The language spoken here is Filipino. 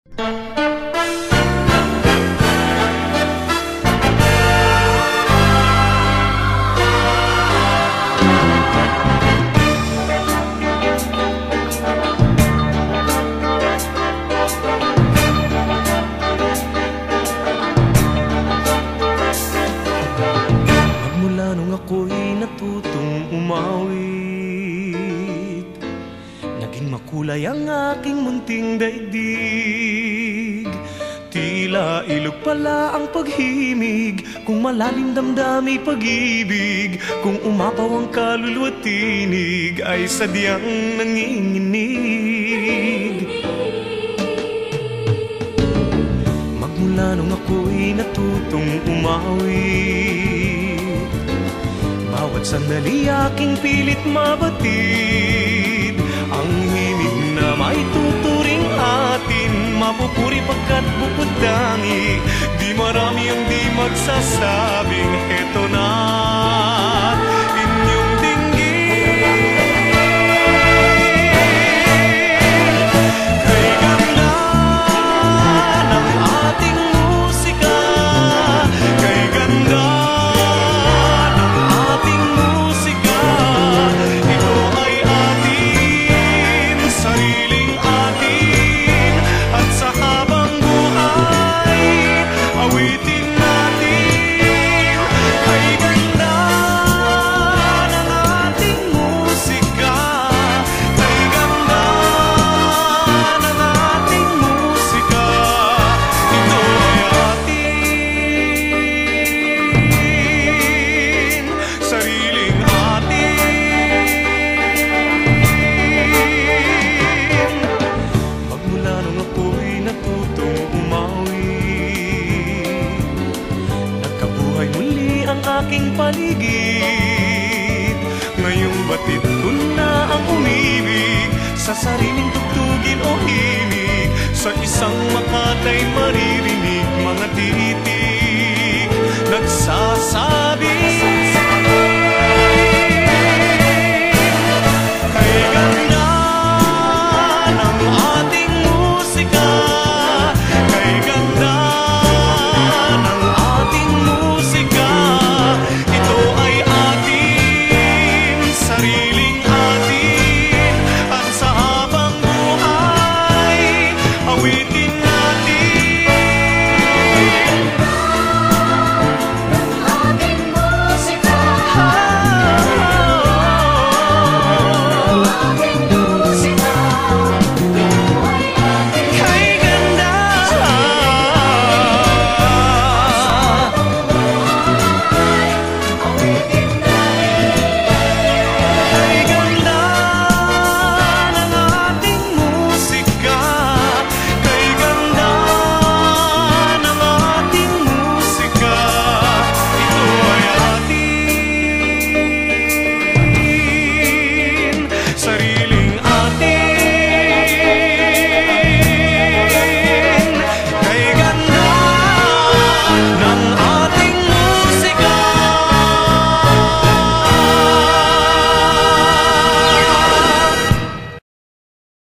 Magmula nung ako'y natutong umawit, naging makulay ang aking munting daigdig. Tila ilog pala ang paghimig, kung malalim damdami pag-ibig, kung umapaw ang kaluluwa tinig, ay sadyang nanginginig. Magmula nung ako'y natutong umawit, bawat sandali aking pilit mabatid, ang himig na may tuturing atin, mapupuri pagkat bukod tangi. Di marami ang di magsasabing eto na inyong dinggin. Kay ganda ng ating musika, kay ganda ng ating musika, ito ay atin, sariling atin, at sa habang buhay awitin natin. Kay ganda ng ating musika, kay ganda ng ating musika, ito ay atin, sariling atin. Magmula nung ako'y natutong umawit, nagkabuhay muli ang aking paligid. Ngayong batid ko na ang umibig, sa sariling tugtugin o himig, sa isang makatay maririnig, mga titik nagsasabi. Kay ganda ng ating musika, kay ganda ng ating musika, ito ay atin, sariling atin, at sa habang buhay awitin